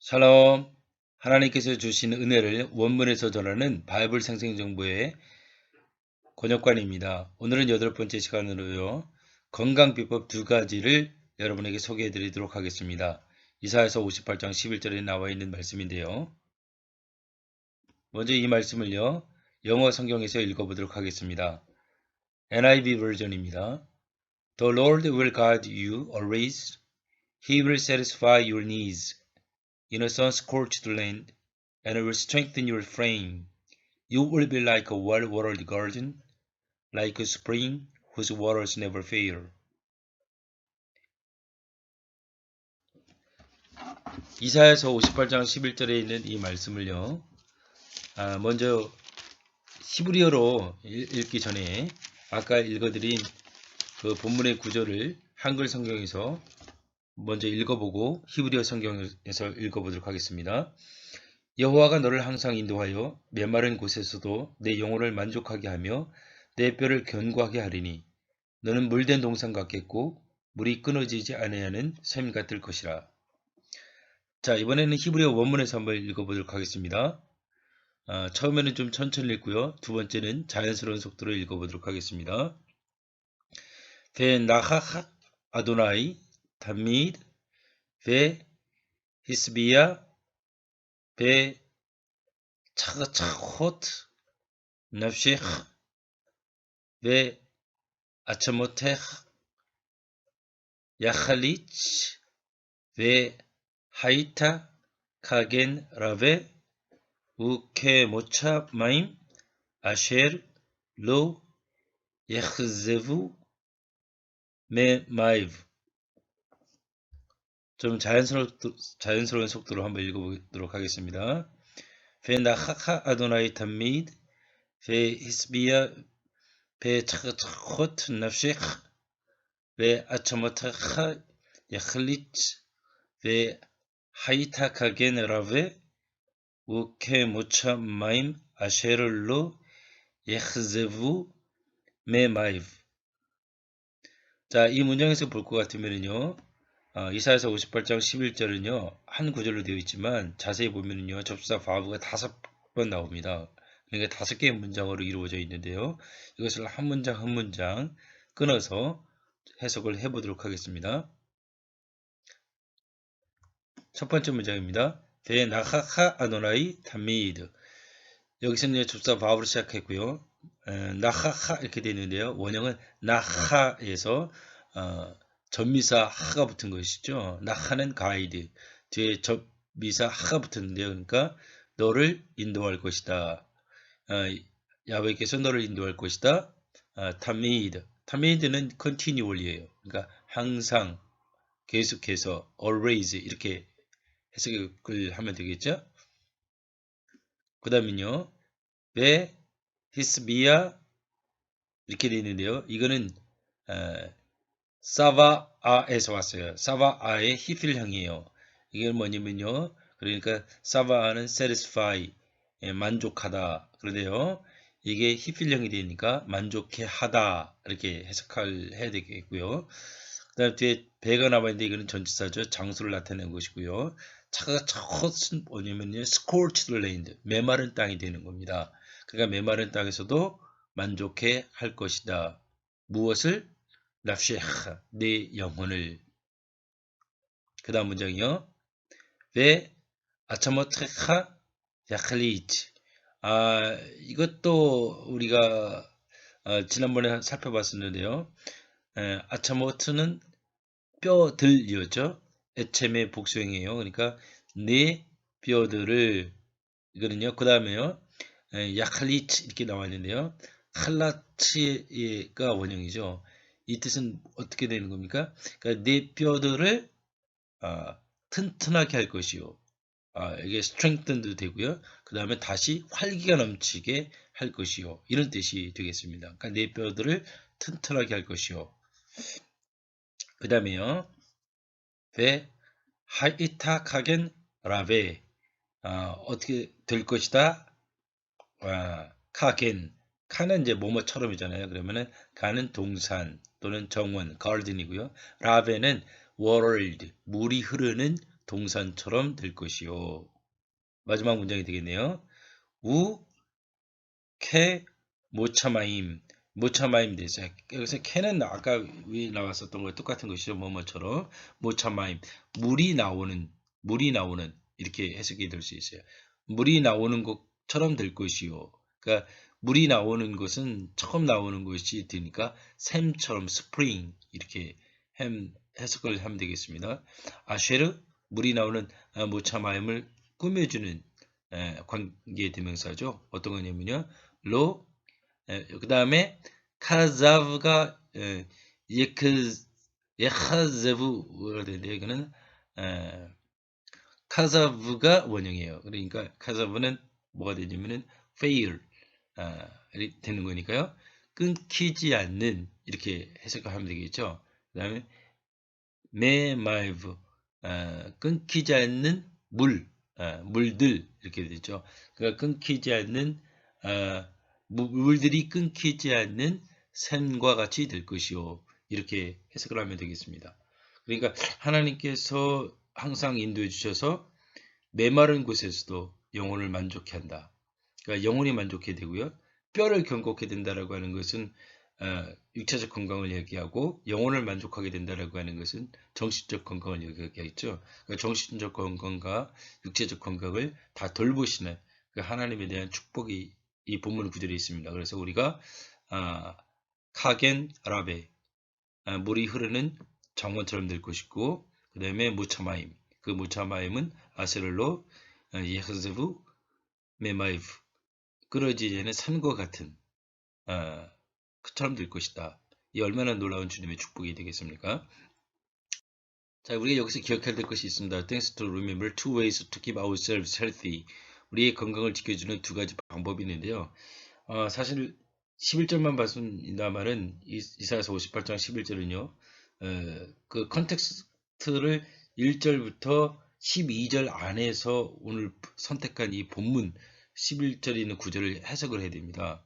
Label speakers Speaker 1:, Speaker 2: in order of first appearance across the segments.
Speaker 1: 샬롬. 하나님께서 주신 은혜를 원문에서 전하는 바이블 생생정보의 권역관입니다. 오늘은 8번째 시간으로요. 건강비법 2가지를 여러분에게 소개해 드리도록 하겠습니다. 이사야서 58장 11절에 나와 있는 말씀인데요. 먼저 이 말씀을요. 영어 성경에서 읽어보도록 하겠습니다. NIV 버전입니다. The Lord will guide you always. He will satisfy your needs in a sun-scorched land, and will strengthen your frame. You will be like a well-watered garden, like a spring whose waters never fail. 이사야서 58장 11절에 있는 이 말씀을요. 먼저 히브리어로 읽기 전에 아까 읽어드린 그 본문의 구절을 한글 성경에서 먼저 읽어보고 히브리어 성경에서 읽어보도록 하겠습니다. 여호와가 너를 항상 인도하여 메마른 곳에서도 내 영혼을 만족하게 하며 내 뼈를 견고하게 하리니 너는 물된 동산 같겠고 물이 끊어지지 아니하는 샘 같을 것이라. 자, 이번에는 히브리어 원문에서 한번 읽어보도록 하겠습니다. 처음에는 좀 천천히 읽고요. 두 번째는 자연스러운 속도로 읽어보도록 하겠습니다. 베 나하하 아도나이 담미드 베 히스비야 베 차차호트 납시흐 베 아차모테흐 야할리치 베 하이타 카겐 라베 우케 모차 마임 아셰르 로 예흐제부 메 마이브. 좀 자연스러운 속도로 한번 읽어보도록 하겠습니다. 베 나하하 아도나이 담미드 베 히스비야 베 차차호트 납시흐 베 아차모테흐 야할리치 베 하이타 카겐 라베 우케 모차 마임 아셰르로 예흐제부 메 마이브. 자, 이 문장에서 볼 것 같으면요. 이사야서 58장 11절은요. 한 구절로 되어 있지만 자세히 보면요. 접수사 바브가 5번 나옵니다. 그러니까 5개의 문장으로 이루어져 있는데요. 이것을 한 문장 한 문장 끊어서 해석을 해보도록 하겠습니다. 첫 번째 문장입니다. 데 나하하 아도나이 담미드. 여기서는 접수사 바브로 시작했고요. 나하하 이렇게 되어 있는데요. 원형은 나하에서 접미사 하가 붙은 것이죠. 나하는 가이드, 뒤에 접미사 하가 붙었는데요. 그러니까 너를 인도할 것이다. 야훼께서 너를 인도할 것이다. 타미드, 타미드는 continually예요. 그러니까 항상, 계속해서, always 이렇게 해석을 하면 되겠죠. 그 다음은요. 왜 히스비야 이렇게 되어 있는데요. 이거는 사바아에서 왔어요. 사바아의 히필형이에요. 이게 뭐냐면요. 그러니까 사바아는 satisfy, 만족하다. 그런데요. 이게 히필형이 되니까 만족해 하다. 이렇게 해석해야 되겠고요. 그 다음 뒤에 배가 나와 있는데 이거는 전치사죠. 장소를 나타내는 것이고요. 차가 첫은 뭐냐면요. scorched land, 메마른 땅이 되는 겁니다. 그러니까 메마른 땅에서도 만족해 할 것이다. 무엇을? 납시하, 내 영혼을. 그 다음 문장이요. 왜 아차모테카 야칼리치. 이것도 우리가 지난번에 살펴봤었는데요. 아차모트는 뼈들이었죠. 에체의 복수형이에요. 그러니까 내 뼈들을, 이거는요. 그 다음에요. 야칼리치 이렇게 나와 있는데요. 칼라치가 원형이죠. 이 뜻은 어떻게 되는 겁니까? 그러니까 내 뼈들을 튼튼하게 할 것이요. 이게 strengthen도 되고요. 그 다음에 다시 활기가 넘치게 할 것이요. 이런 뜻이 되겠습니다. 그러니까 내 뼈들을 튼튼하게 할 것이요. 그 다음에요. 베 하이타카겐 라베. 어떻게 될 것이다. 카겐. 카는 이제 뭐뭐처럼이잖아요. 그러면은 가는 동산 또는 정원, garden이고요. 라베는 world, 물이 흐르는 동산처럼 될 것이요. 마지막 문장이 되겠네요. 우, 캐, 모차마임. 모차마임 되죠. 여기서 캐는 아까 위에 나왔었던 거 똑같은 것이죠. 뭐뭐처럼. 모차마임. 물이 나오는 이렇게 해석이 될 수 있어요. 물이 나오는 것처럼 될 것이요. 그러니까 물이 나오는 것은 처음 나오는 것이 되니까 샘처럼 스프링 이렇게 해석을 하면 되겠습니다. 아쉐르 물이 나오는 모차마임을 꾸며주는 관계 대명사죠. 어떤 거냐면요. 로, 그 다음에 카자브가 예카제브가 되는데 이거는 카자브가 원형이에요. 그러니까 카자브는 뭐가 되냐면은 fail 되는 거니까요. 끊기지 않는 이렇게 해석을 하면 되겠죠. 그 다음에 메마이브 끊기지 않는 물들 이렇게 되죠. 그러니까 끊기지 않는 물들이 끊기지 않는 샘과 같이 될 것이요. 이렇게 해석을 하면 되겠습니다. 그러니까 하나님께서 항상 인도해 주셔서 메마른 곳에서도 영혼을 만족해 한다. 그러니까 영혼이 만족해야 되고요. 뼈를 경곡해야 된다라고 하는 것은 육체적 건강을 얘기하고 영혼을 만족하게 된다라고 하는 것은 정신적 건강을 얘기하겠죠. 그러니까 정신적 건강과 육체적 건강을 다 돌보시는 그 하나님에 대한 축복이 이 본문 구절에 있습니다. 그래서 우리가 카겐 라베 물이 흐르는 정원처럼 될 것이고 그 다음에 무차마임 그 무차마임은 아세를로 예흐즈브 메마이브 끊어지지 않는 산과 같은 그처럼 될 것이다. 이 얼마나 놀라운 주님의 축복이 되겠습니까? 자, 우리가 여기서 기억해야 될 것이 있습니다. Thanks to remember two ways to keep ourselves healthy. 우리의 건강을 지켜주는 두 가지 방법이 있는데요. 사실 11절만 봤습니다만은 이사야서 58장 11절은요. 그 컨텍스트를 1절부터 12절 안에서 오늘 선택한 이 본문 11절에 있는 구절을 해석을 해야 됩니다.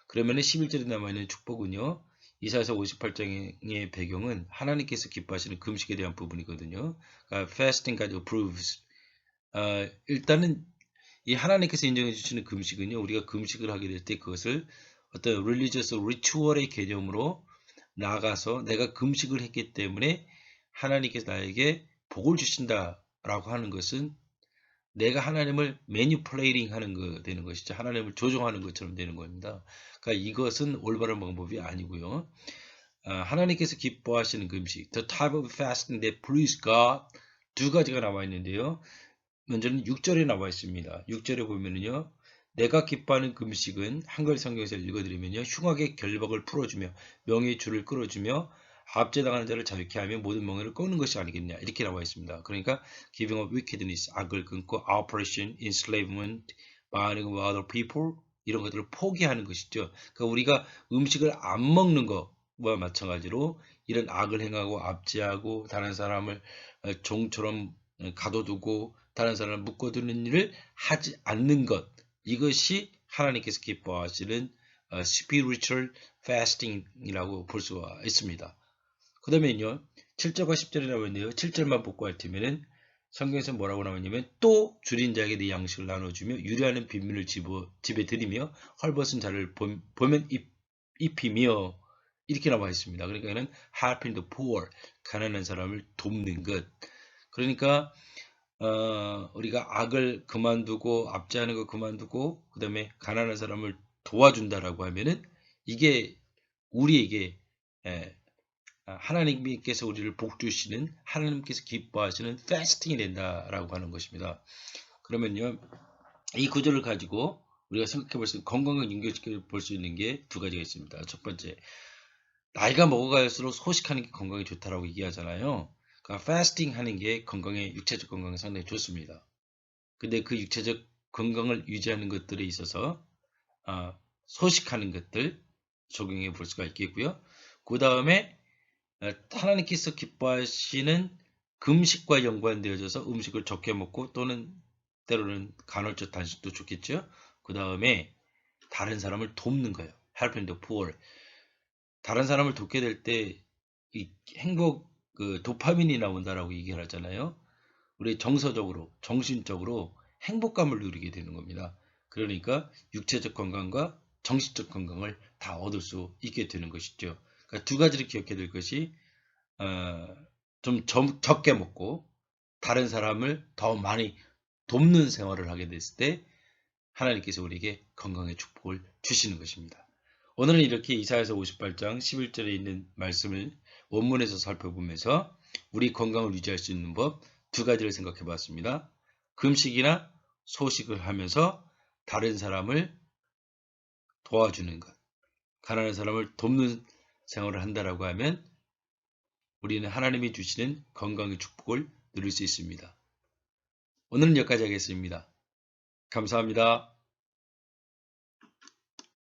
Speaker 1: 그러면 11절에 남아있는 축복은요. 이사야서 58장의 배경은 하나님께서 기뻐하시는 금식에 대한 부분이거든요. 그러니까 fasting God approves. 일단은 이 하나님께서 인정해 주시는 금식은요. 우리가 금식을 하게 될 때 그것을 어떤 religious ritual의 개념으로 나가서 내가 금식을 했기 때문에 하나님께서 나에게 복을 주신다라고 하는 것은 내가 하나님을 manipulating 하는 거 되는 것이죠. 하나님을 조종하는 것처럼 되는 겁니다. 그러니까 이것은 올바른 방법이 아니고요. 하나님께서 기뻐하시는 금식, the type of fasting that please God 두 가지가 나와 있는데요. 먼저는 6절에 나와 있습니다. 6절에 보면은요. 내가 기뻐하는 금식은 한글 성경에서 읽어드리면요. 흉악의 결박을 풀어주며 명예의 줄을 끌어주며 압제당하는 자를 자유케 하며 모든 멍에를 꺾는 것이 아니겠냐 이렇게 나와 있습니다. 그러니까 giving up wickedness 악을 끊고 oppression, enslavement, binding of other people 이런 것들을 포기하는 것이죠. 그러니까 우리가 음식을 안 먹는 것과 마찬가지로 이런 악을 행하고 압제하고 다른 사람을 종처럼 가둬두고 다른 사람을 묶어두는 일을 하지 않는 것 이것이 하나님께서 기뻐하시는 spiritual fasting이라고 볼 수가 있습니다. 그 다음에요 7절과 10절에 나와 있는데요 7절만 복구할 테면은 성경에서 뭐라고 나오냐면 또 줄인 자에게 네 양식을 나눠주며 유리하는 빈민을 집에 들이며 헐벗은 자를 보면 입히며 이렇게 나와 있습니다. 그러니까는 helping the poor 가난한 사람을 돕는 것 그러니까 우리가 악을 그만두고 압제하는 거 그만두고 그 다음에 가난한 사람을 도와준다라고 하면은 이게 우리에게 하나님께서 우리를 복 주시는 하나님께서 기뻐하시는 패스팅이 된다라고 하는 것입니다. 그러면요 이 구절을 가지고 우리가 생각해 볼 수 건강을 연결시켜 볼 수 있는 게 두 가지가 있습니다. 첫 번째 나이가 먹어갈수록 소식하는 게 건강에 좋다라고 얘기하잖아요. 그러니까 패스팅 하는 게 건강에 육체적 건강에 상당히 좋습니다. 근데 그 육체적 건강을 유지하는 것들에 있어서 소식하는 것들 적용해 볼 수가 있겠고요. 그 다음에 하나님께서 기뻐하시는 금식과 연관되어져서 음식을 적게 먹고 또는 때로는 간헐적 단식도 좋겠죠. 그 다음에 다른 사람을 돕는 거예요. helping the poor. 다른 사람을 돕게 될 때 이 행복 그 도파민이 나온다라고 얘기를 하잖아요. 우리 정서적으로, 정신적으로 행복감을 누리게 되는 겁니다. 그러니까 육체적 건강과 정신적 건강을 다 얻을 수 있게 되는 것이죠. 그러니까 두 가지를 기억해야 될 것이 좀 적게 먹고 다른 사람을 더 많이 돕는 생활을 하게 됐을 때 하나님께서 우리에게 건강의 축복을 주시는 것입니다. 오늘은 이렇게 이사야서 58장 11절에 있는 말씀을 원문에서 살펴보면서 우리 건강을 유지할 수 있는 법 두 가지를 생각해 봤습니다. 금식이나 소식을 하면서 다른 사람을 도와주는 것, 가난한 사람을 돕는 생활을 한다라고 하면 우리는 하나님이 주시는 건강의 축복을 누릴 수 있습니다. 오늘은 여기까지 하겠습니다. 감사합니다.